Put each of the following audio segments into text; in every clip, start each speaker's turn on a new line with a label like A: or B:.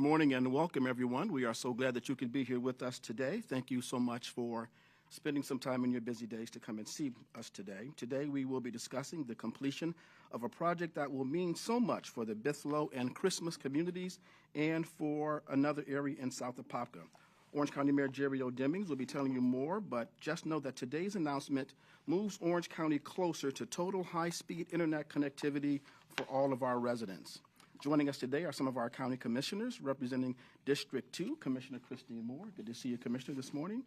A: morning and welcome, everyone. We are so glad that you can be here with us today. Thank you so much for spending some time in your busy days to come and see us today. Today, we will be discussing the completion of a project that will mean so much for the Bithlo and Christmas communities and for another area in South Apopka. Orange County Mayor Jerry O. Demings will be telling you more, but just know that today's announcement moves Orange County closer to total high-speed internet connectivity for all of our residents. Joining us today are some of our county commissioners representing District 2, Commissioner Christine Moore. Good to see you, Commissioner, this morning.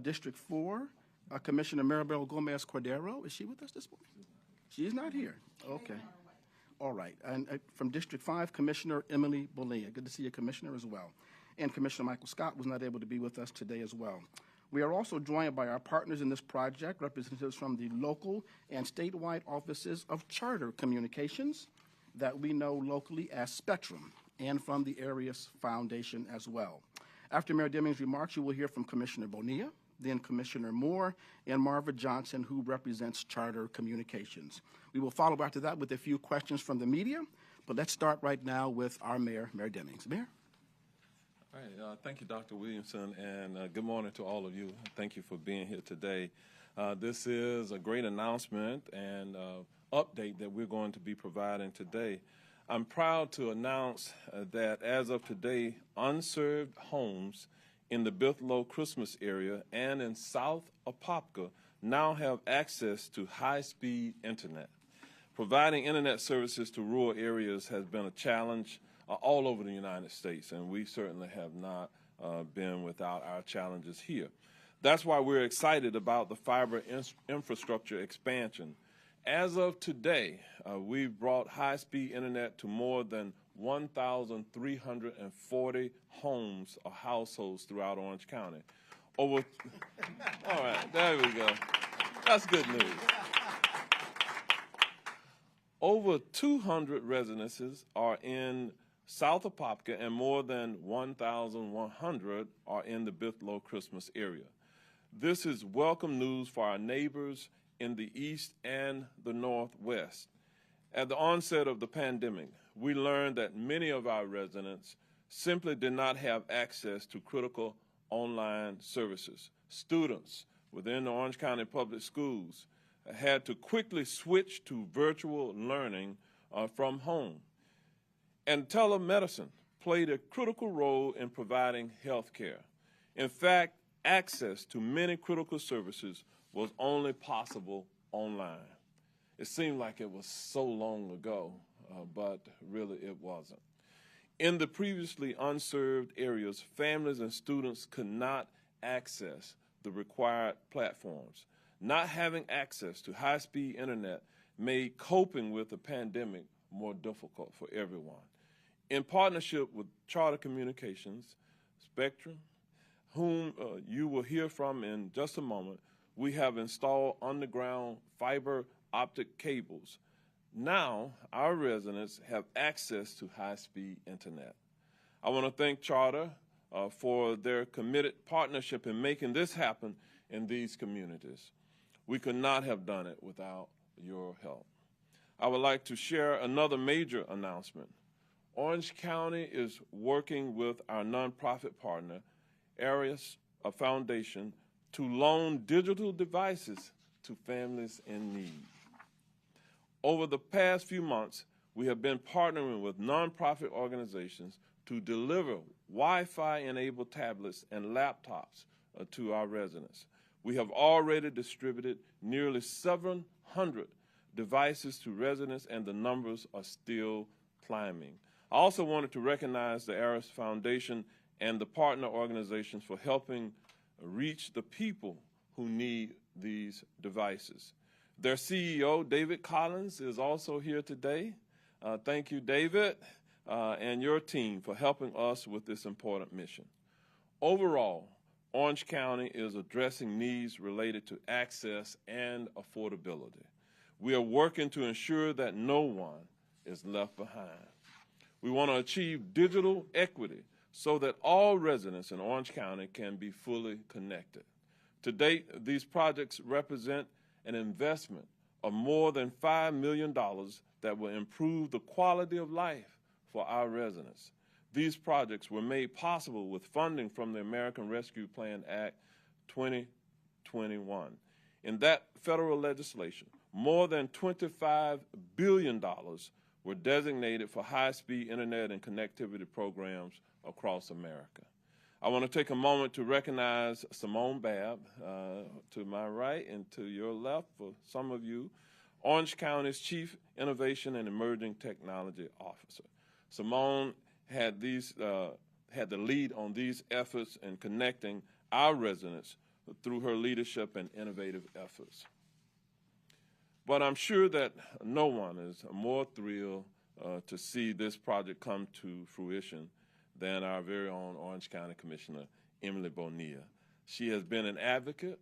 A: District 4, Commissioner Maribel Gomez Cordero. Is she with us this morning? She is not here. Okay. All right. And from District 5, Commissioner Emily Bonilla. Good to see you, Commissioner, as well. And Commissioner Michael Scott was not able to be with us today as well. We are also joined by our partners in this project, representatives from the local and statewide offices of Charter Communications that we know locally as Spectrum, and from the Arias Foundation as well. After Mayor Demings' remarks, you will hear from Commissioner Bonilla, then Commissioner Moore, and Marva Johnson, who represents Charter Communications. We will follow after that with a few questions from the media, but let's start right now with our Mayor, Mayor Demings. Mayor?
B: All right, thank you, Dr. Williamson, and good morning to all of you. Thank you for being here today. This is a great announcement and update that we're going to be providing today. I'm proud to announce that as of today, unserved homes in the Bithlo Christmas area and in South Apopka now have access to high-speed internet. Providing internet services to rural areas has been a challenge all over the United States, and we certainly have not been without our challenges here. That's why we're excited about the fiber infrastructure expansion. As of today, we've brought high-speed internet to more than 1,340 homes or households throughout Orange County. All right, there we go. That's good news. Over 200 residences are in South Apopka, and more than 1,100 are in the Bithlo Christmas area. This is welcome news for our neighbors in the East and the Northwest. At the onset of the pandemic, we learned that many of our residents simply did not have access to critical online services. Students within the Orange County Public Schools had to quickly switch to virtual learning from home. And telemedicine played a critical role in providing health care. In fact, access to many critical services was only possible online. It seemed like it was so long ago, but really it wasn't. In the previously unserved areas, families and students could not access the required platforms. Not having access to high-speed internet made coping with the pandemic more difficult for everyone. In partnership with Charter Communications, Spectrum, whom you will hear from in just a moment, we have installed underground fiber optic cables. Now, our residents have access to high-speed internet. I want to thank Charter for their committed partnership in making this happen in these communities. We could not have done it without your help. I would like to share another major announcement. Orange County is working with our nonprofit partner, Arias Foundation, to loan digital devices to families in need. Over the past few months, we have been partnering with nonprofit organizations to deliver Wi-Fi-enabled tablets and laptops to our residents. We have already distributed nearly 700 devices to residents, and the numbers are still climbing. I also wanted to recognize the Arias Foundation and the partner organizations for helping reach the people who need these devices. Their CEO, David Collins, is also here today. Thank you, David, and your team for helping us with this important mission. Overall, Orange County is addressing needs related to access and affordability. We are working to ensure that no one is left behind. We want to achieve digital equity so that all residents in Orange County can be fully connected. To date, these projects represent an investment of more than $5 million that will improve the quality of life for our residents. These projects were made possible with funding from the American Rescue Plan Act 2021. In that federal legislation, more than $25 billion were designated for high-speed internet and connectivity programs across America. I want to take a moment to recognize Simone Babb, to my right and to your left, for some of you, Orange County's Chief Innovation and Emerging Technology Officer. Simone had the lead on these efforts in connecting our residents through her leadership and innovative efforts. But I'm sure that no one is more thrilled to see this project come to fruition than our very own Orange County Commissioner Emily Bonilla. She has been an advocate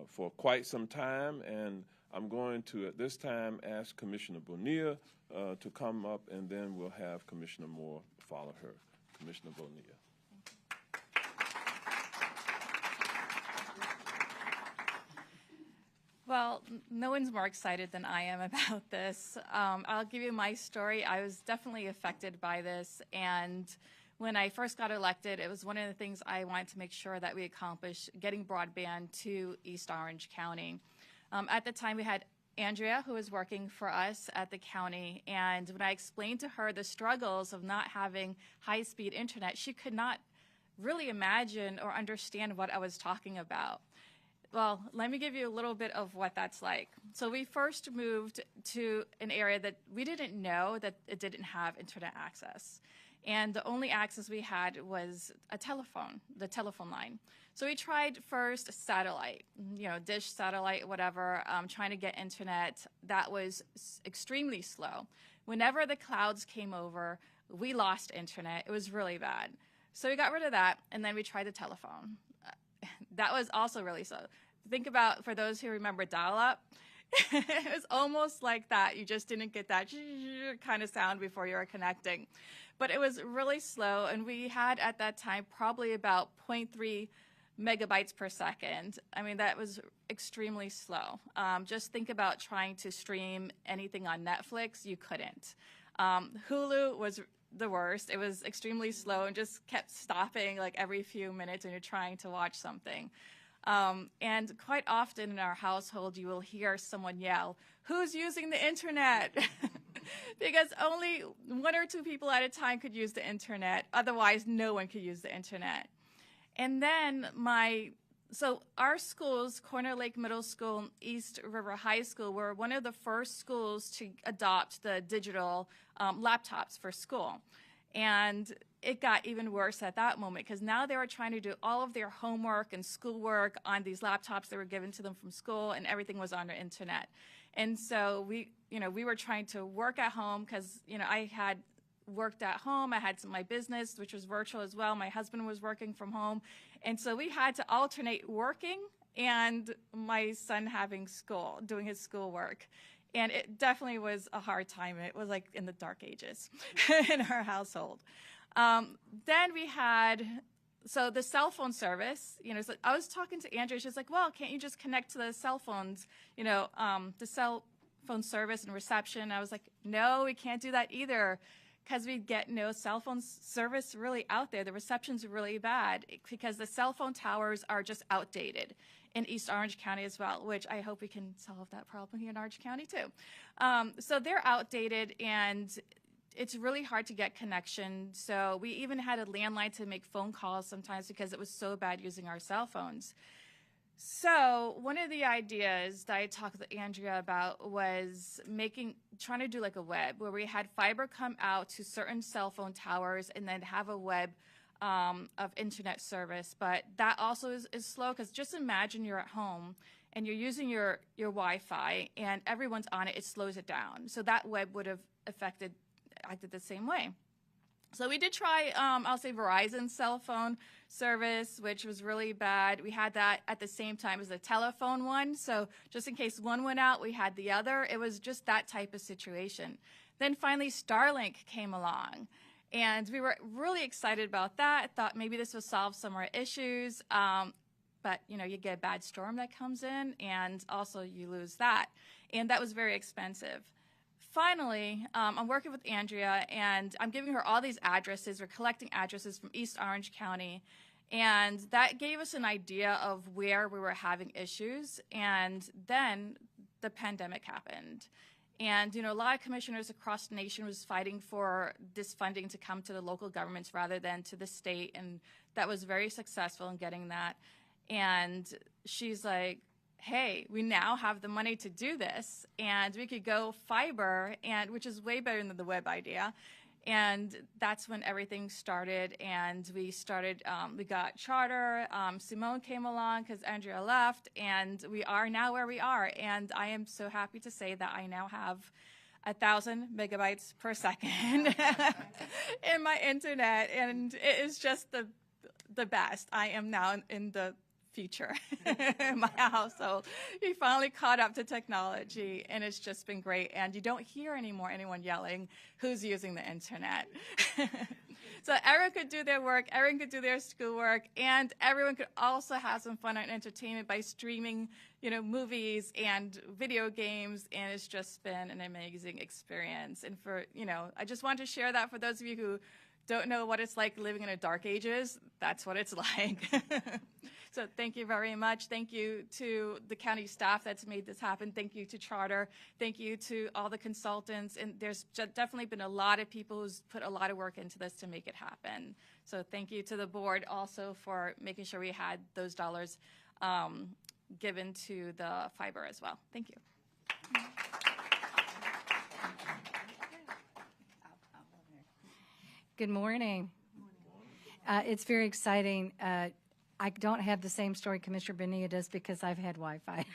B: for quite some time, and I'm going to, at this time, ask Commissioner Bonilla to come up, and then we'll have Commissioner Moore follow her. Commissioner Bonilla.
C: Well, no one's more excited than I am about this. I'll give you my story. I was definitely affected by this, and when I first got elected, it was one of the things I wanted to make sure that we accomplished, getting broadband to East Orange County. At the time, we had Andrea, who was working for us at the county, and when I explained to her the struggles of not having high-speed internet, she could not really imagine or understand what I was talking about. Well, let me give you a little bit of what that's like. So we first moved to an area that we didn't know that it didn't have internet access. And the only access we had was a telephone, the telephone line. So we tried first satellite, dish, satellite, whatever, trying to get internet. That was extremely slow. Whenever the clouds came over, we lost internet. It was really bad. So we got rid of that, and then we tried the telephone. That was also really slow. Think about, for those who remember dial-up, it was almost like that. You just didn't get that kind of sound before you were connecting. But it was really slow, and we had at that time probably about 0.3 megabytes per second. I mean, that was extremely slow. Just think about trying to stream anything on Netflix. You couldn't. Hulu was the worst. It was extremely slow and just kept stopping like every few minutes when you're trying to watch something. And quite often in our household, you will hear someone yell, "Who's using the internet?" Because only one or two people at a time could use the internet. Otherwise, no one could use the internet. And then so our schools, Corner Lake Middle School and East River High School, were one of the first schools to adopt the digital laptops for school. And it got even worse at that moment, because now they were trying to do all of their homework and schoolwork on these laptops that were given to them from school, and everything was on the internet. And so we were trying to work at home, because I had worked at home. I had my business, which was virtual as well. My husband was working from home. And so we had to alternate working and my son having school, doing his schoolwork. And it definitely was a hard time. It was like in the dark ages in our household. Then we had, so the cell phone service, so I was talking to Andrea. She's like, well, can't you just connect to the cell phones, the cell phone service and reception? I was like, no, we can't do that either, because we get no cell phone service really out there. The reception's really bad because the cell phone towers are just outdated in East Orange County as well, which I hope we can solve that problem here in Orange County too. So they're outdated, and it's really hard to get connection. So we even had a landline to make phone calls sometimes because it was so bad using our cell phones. So one of the ideas that I talked with Andrea about was trying to do like a web where we had fiber come out to certain cell phone towers and then have a web of internet service. But that also is slow, because just imagine you're at home and you're using your Wi-Fi and everyone's on it, it slows it down. So that web would have acted the same way. So we did try, I'll say, Verizon cell phone service, which was really bad. We had that at the same time as the telephone one. So just in case one went out, we had the other. It was just that type of situation. Then finally, Starlink came along. And we were really excited about that. I thought maybe this would solve some of our issues. But, you get a bad storm that comes in, and also you lose that. And that was very expensive. finally, I'm working with Andrea, and I'm giving her all these addresses. We're collecting addresses from East Orange County, and that gave us an idea of where we were having issues. And then the pandemic happened. And, a lot of commissioners across the nation was fighting for this funding to come to the local governments rather than to the state, and that was very successful in getting that. And she's like, hey, we now have the money to do this, and we could go fiber, and which is way better than the web idea. And that's when everything started, and we got charter. Simone came along because Andrea left, and we are now where we are. And I am so happy to say that I now have 1,000 megabytes per second in my internet, and it is just the best. I am now in the future in my household. We finally caught up to technology, and it's just been great. And you don't hear anymore anyone yelling who's using the internet. So everyone could do their work, everyone could do their schoolwork, and everyone could also have some fun and entertainment by streaming, movies and video games, and it's just been an amazing experience. And I just want to share that for those of you who don't know what it's like living in the dark ages. That's what it's like. So thank you very much. Thank you to the county staff that's made this happen. Thank you to Charter. Thank you to all the consultants. And there's definitely been a lot of people who's put a lot of work into this to make it happen. So thank you to the board also for making sure we had those dollars given to the fiber as well. Thank you.
D: Good morning. It's very exciting. I don't have the same story Commissioner Bonilla does because I've had Wi-Fi,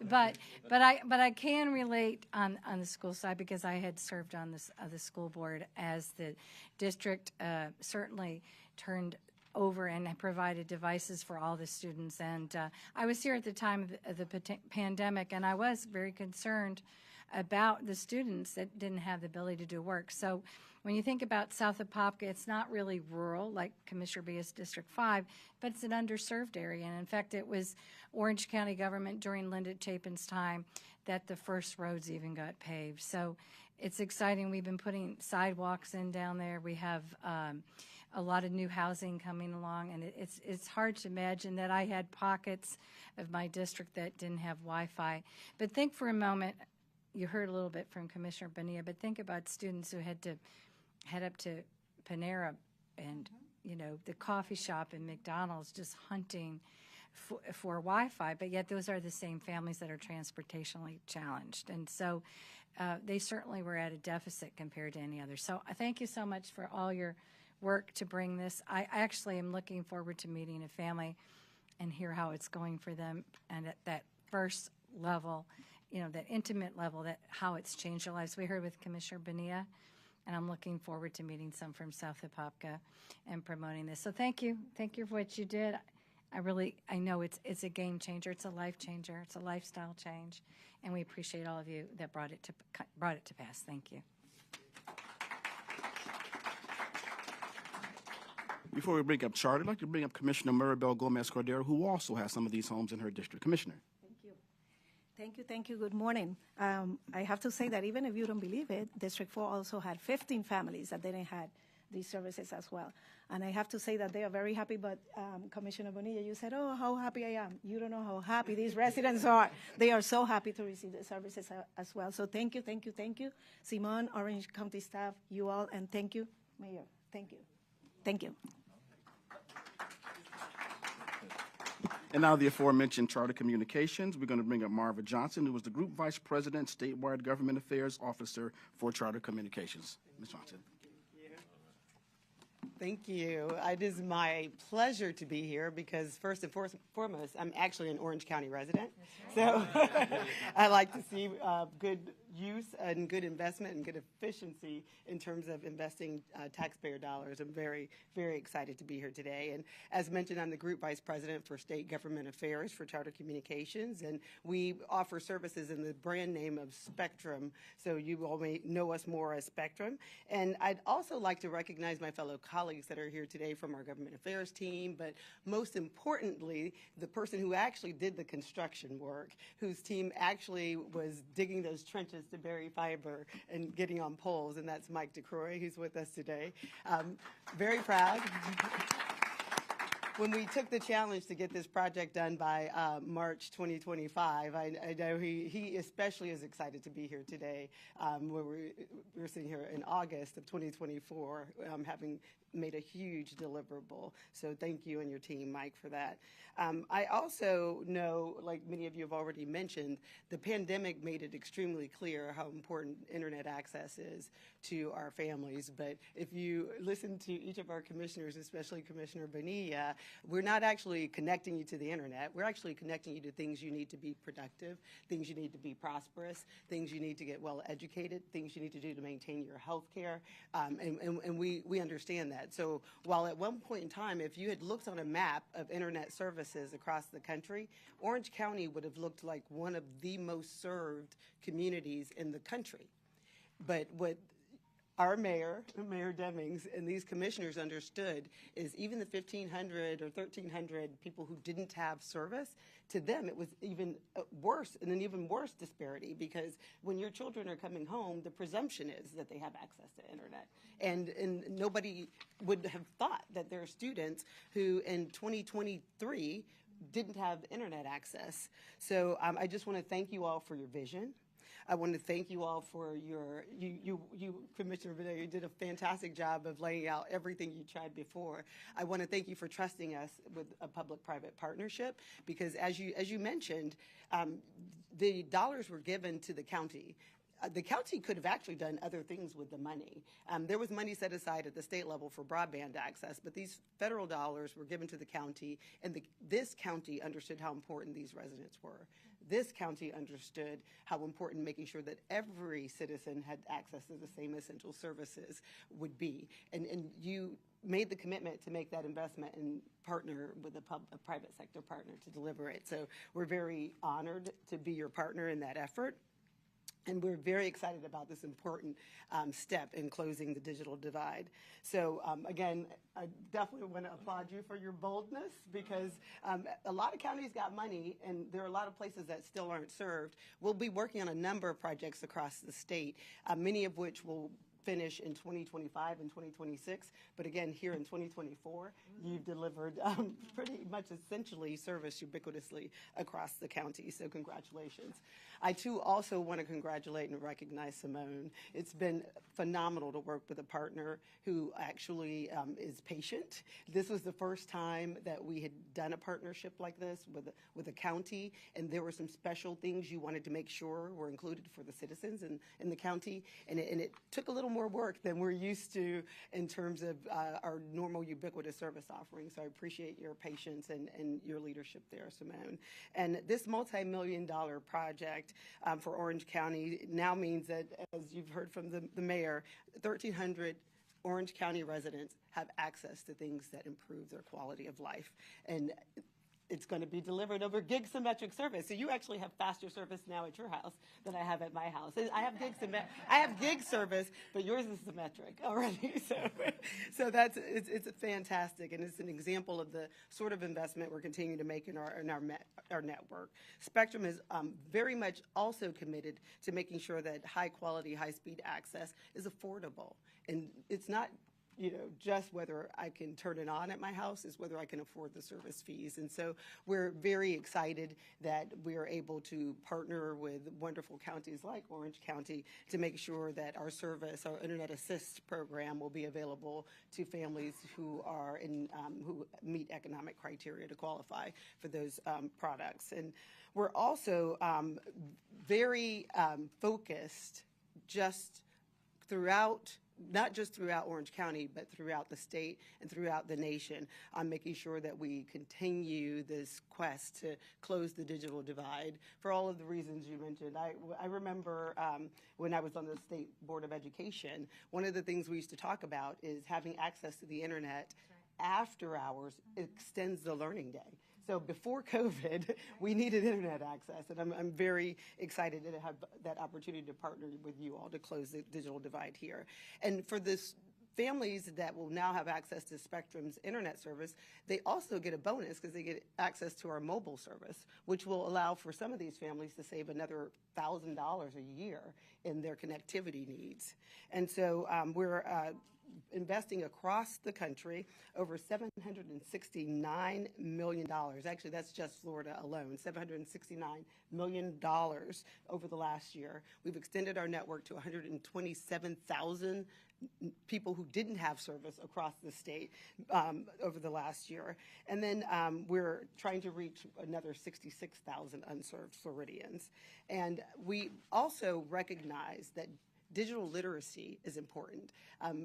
D: but I can relate on the school side because I had served on the school board as the district certainly turned over and provided devices for all the students. And I was here at the time of the pandemic, and I was very concerned about the students that didn't have the ability to do work. So when you think about South Apopka, it's not really rural like Commissioner Bonilla's District 5, but it's an underserved area. And in fact, it was Orange County government during Linda Chapin's time that the first roads even got paved. So it's exciting. We've been putting sidewalks in down there. We have a lot of new housing coming along, and it's hard to imagine that I had pockets of my district that didn't have Wi-Fi. But think for a moment, you heard a little bit from Commissioner Bonilla, but think about students who had to head up to Panera and, the coffee shop and McDonald's just hunting for Wi-Fi, but yet those are the same families that are transportationally challenged. And so they certainly were at a deficit compared to any other. So thank you so much for all your work to bring this. I actually am looking forward to meeting a family and hear how it's going for them, and at that first level, that intimate level, that how it's changed their lives. We heard with Commissioner Bonilla, and I'm looking forward to meeting some from South Apopka and promoting this. So thank you for what you did. I know it's a game changer, it's a life changer, it's a lifestyle change, and we appreciate all of you that brought it to pass. Thank you.
A: Before we bring up Charter, I'd like to bring up Commissioner Maribel Gomez-Cordero, who also has some of these homes in her district. Commissioner.
E: Thank you. Good morning. I have to say that even if you don't believe it, District 4 also had 15 families that didn't have these services as well. And I have to say that they are very happy, but Commissioner Bonilla, you said, oh, how happy I am. You don't know how happy these residents are. They are so happy to receive the services as well. So thank you. Simone, Orange County staff, you all, and thank you, Mayor. Thank you.
A: And now the aforementioned Charter Communications. We're going to bring up Marva Johnson, who was the Group Vice President, Statewide Government Affairs Officer for Charter Communications. Ms. Johnson.
F: Thank you. It is my pleasure to be here because first and foremost, I'm actually an Orange County resident. So I like to see good use and good investment and good efficiency in terms of investing taxpayer dollars. I'm very, very excited to be here today. And as mentioned, I'm the Group Vice President for State Government Affairs for Charter Communications, and we offer services in the brand name of Spectrum, so you all may know us more as Spectrum. And I'd also like to recognize my fellow colleagues that are here today from our government affairs team, but most importantly, the person who actually did the construction work, whose team actually was digging those trenches to bury fiber and getting on poles, and that's Mike DeCroy, who's with us today. Very proud. When we took the challenge to get this project done by March 2025, I know he especially is excited to be here today, where we're sitting here in August of 2024, having made a huge deliverable. So thank you and your team, Mike, for that. I also know, like many of you have already mentioned, the pandemic made it extremely clear how important internet access is to our families. But if you listen to each of our commissioners, especially Commissioner Bonilla, we're not actually connecting you to the internet. We're actually connecting you to things you need to be productive, things you need to be prosperous, things you need to get well educated, things you need to do to maintain your health care. And we understand that. So while at one point in time, if you had looked on a map of internet services across the country, Orange County would have looked like one of the most served communities in the country. But what our mayor, Mayor Demings, and these commissioners understood is even the 1,500 or 1,300 people who didn't have service, to them it was even worse, and an even worse disparity, because when your children are coming home, the presumption is that they have access to internet. And nobody would have thought that there are students who in 2023 didn't have internet access. So I just want to thank you all for your vision. I want to thank you all for you, Commissioner Bithlo, you did a fantastic job of laying out everything you tried before. I want to thank you for trusting us with a public-private partnership, because as you mentioned, the dollars were given to the county. The county could have actually done other things with the money. There was money set aside at the state level for broadband access, but these federal dollars were given to the county, and this county understood how important these residents were. This county understood how important making sure that every citizen had access to the same essential services would be. And you made the commitment to make that investment and partner with a private sector partner to deliver it. So we're very honored to be your partner in that effort. And we're very excited about this important step in closing the digital divide. So again, I definitely want to applaud you for your boldness, because a lot of counties got money, and there are a lot of places that still aren't served. We'll be working on a number of projects across the state, many of which will finish in 2025 and 2026. But again, here in 2024, you've delivered pretty much essentially service ubiquitously across the county. So congratulations. I too also want to congratulate and recognize Simone. It's been phenomenal to work with a partner who actually is patient. This was the first time that we had done a partnership like this with a county, and there were some special things you wanted to make sure were included for the citizens in the county, and it took a little more work than we're used to in terms of our normal ubiquitous service offerings. So I appreciate your patience and your leadership there, Simone. And this multi-million-dollar project for Orange County now means that, as you've heard from the mayor, 1,300 Orange County residents have access to things that improve their quality of life. And it's going to be delivered over gig symmetric service. So you actually have faster service now at your house than I have at my house. I have gig service, but yours is symmetric already. So it's fantastic, and it's an example of the sort of investment we're continuing to make in our network. Spectrum is very much also committed to making sure that high quality, high speed access is affordable, and it's not just whether I can turn it on at my house, is whether I can afford the service fees. And so we're very excited that we are able to partner with wonderful counties like Orange County to make sure that our service, our Internet Assist program, will be available to families who are who meet economic criteria to qualify for those products. And we're also very focused just throughout, not just throughout Orange County, but throughout the state and throughout the nation, on making sure that we continue this quest to close the digital divide for all of the reasons you mentioned. I remember when I was on the State Board of Education, one of the things we used to talk about is having access to the internet after hours extends the learning day. So before COVID, we needed internet access, and I'm very excited to have that opportunity to partner with you all to close the digital divide here. And for this families that will now have access to Spectrum's internet service, they also get a bonus because they get access to our mobile service, which will allow for some of these families to save another $1,000 a year in their connectivity needs. And so we're investing across the country over $769 million. Actually, that's just Florida alone, $769 million over the last year. We've extended our network to 127,000 people who didn't have service across the state over the last year. And then we're trying to reach another 66,000 unserved Floridians. And we also recognize that digital literacy is important.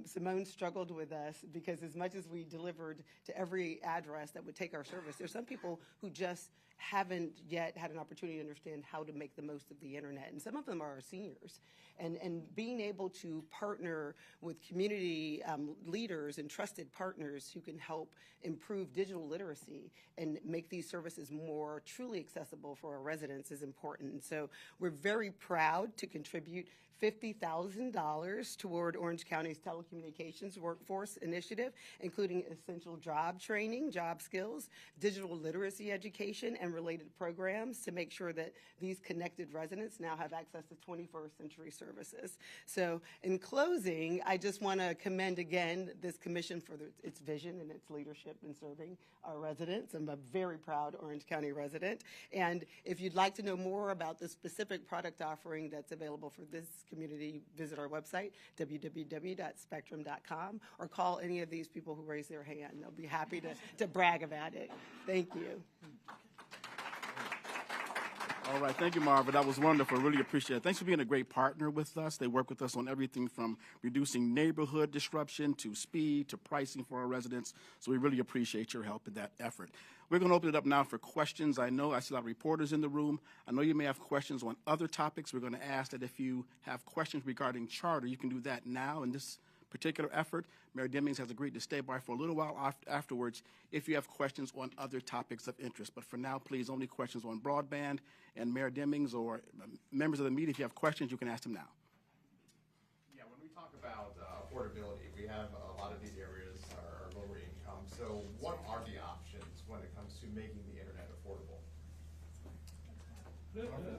F: Simone struggled with us because as much as we delivered to every address that would take our service, there's some people who just haven't yet had an opportunity to understand how to make the most of the internet. And some of them are our seniors. And being able to partner with community leaders and trusted partners who can help improve digital literacy and make these services more truly accessible for our residents is important. And so we're very proud to contribute $50,000 toward Orange County's telecommunications workforce initiative, including essential job training, job skills, digital literacy education, and related programs to make sure that these connected residents now have access to 21st century services. So in closing, I just want to commend again this commission for its vision and its leadership in serving our residents. I'm a very proud Orange County resident. And if you'd like to know more about the specific product offering that's available for this community, visit our website, www.spectrum.com, or call any of these people who raise their hand. They'll be happy to brag about it. Thank you.
A: All right, thank you, Marva. That was wonderful. Really appreciate it. Thanks for being a great partner with us. They work with us on everything from reducing neighborhood disruption to speed to pricing for our residents. So we really appreciate your help in that effort. We're going to open it up now for questions. I know I see a lot of reporters in the room. I know you may have questions on other topics. We're going to ask that if you have questions regarding charter, you can do that now in this particular effort. Mayor Demings has agreed to stay by for a little while afterwards if you have questions on other topics of interest. But for now, please, only questions on broadband. And Mayor Demings or members of the media, if you have questions, you can ask them now.
G: Yeah, when we talk about affordability, we have a lot of these areas are lower income. So what are the options when it comes to making the internet affordable?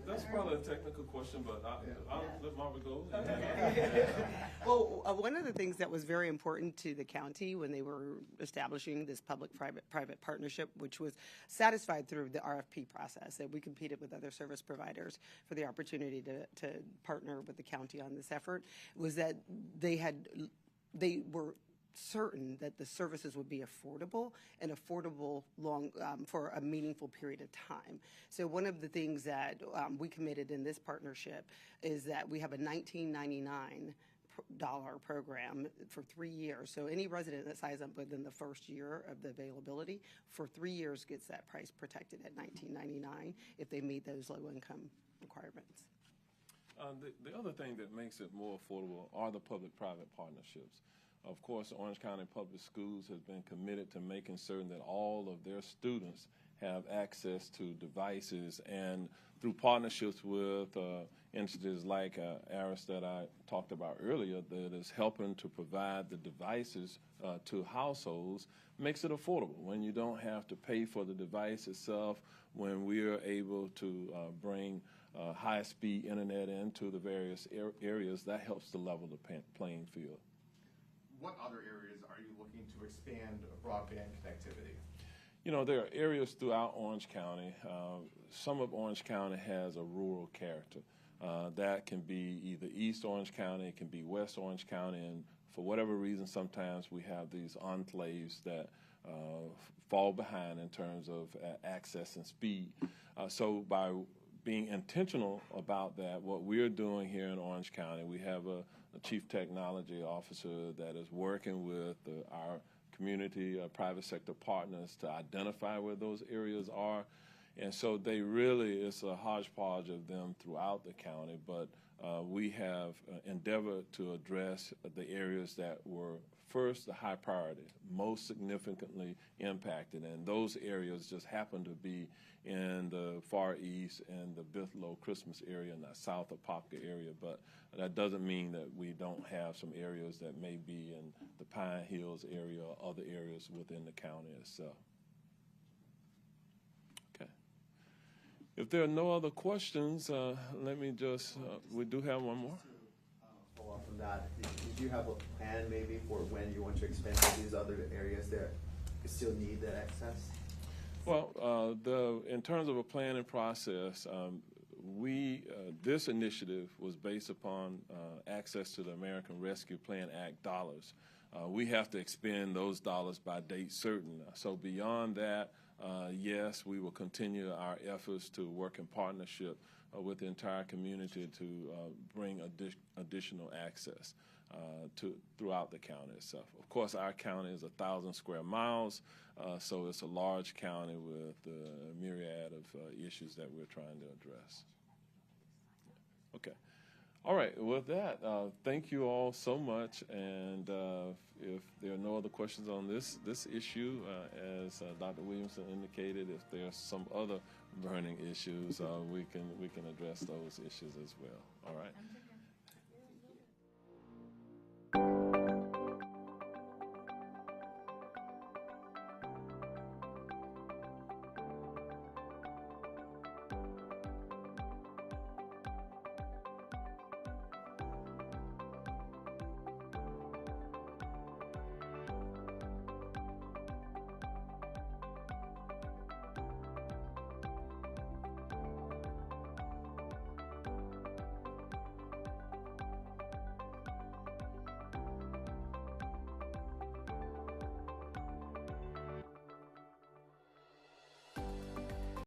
B: That's probably a technical question, but I'll let Marva go.
F: Well, one of the things that was very important to the county when they were establishing this public-private partnership, which was satisfied through the RFP process, that we competed with other service providers for the opportunity to partner with the county on this effort, was that they were certain that the services would be affordable and affordable for a meaningful period of time. So one of the things that we committed in this partnership is that we have a $19.99 program for 3 years. So any resident that signs up within the first year of the availability for 3 years gets that price protected at $19.99 if they meet those low income requirements.
B: The other thing that makes it more affordable are the public-private partnerships. Of course, Orange County Public Schools has been committed to making certain that all of their students have access to devices, and through partnerships with entities like ARIS that I talked about earlier that is helping to provide the devices to households, makes it affordable when you don't have to pay for the device itself, when we are able to bring high-speed internet into the various areas. That helps to level the playing field.
G: What other areas are you looking to expand broadband connectivity?
B: You know, there are areas throughout Orange County. Some of Orange County has a rural character. That can be either East Orange County, it can be West Orange County, and for whatever reason, sometimes we have these enclaves that fall behind in terms of access and speed. So by being intentional about that, what we're doing here in Orange County, we have a chief technology officer that is working with our community, private sector partners to identify where those areas are. And so they really, it's a hodgepodge of them throughout the county, but we have endeavored to address the areas that were first the high priority, most significantly impacted, and those areas just happen to be in the Far East and the Bithlo Christmas area and the South Apopka area, but that doesn't mean that we don't have some areas that may be in the Pine Hills area or other areas within the county itself. Okay. If there are no other questions, let me just, we do have one more.
G: Follow up from that, did you have a plan maybe for when you want to expand to these other areas that still need that access?
B: Well, in terms of a planning process, this initiative was based upon access to the American Rescue Plan Act dollars. We have to expend those dollars by date certain. So beyond that, yes, we will continue our efforts to work in partnership with the entire community to bring additional access throughout the county itself. Of course, our county is 1,000 square miles, so it's a large county with a myriad of issues that we're trying to address. Okay. All right. With that, thank you all so much. And if there are no other questions on this issue, as Dr. Williamson indicated, if there are some other burning issues, we can address those issues as well. All right.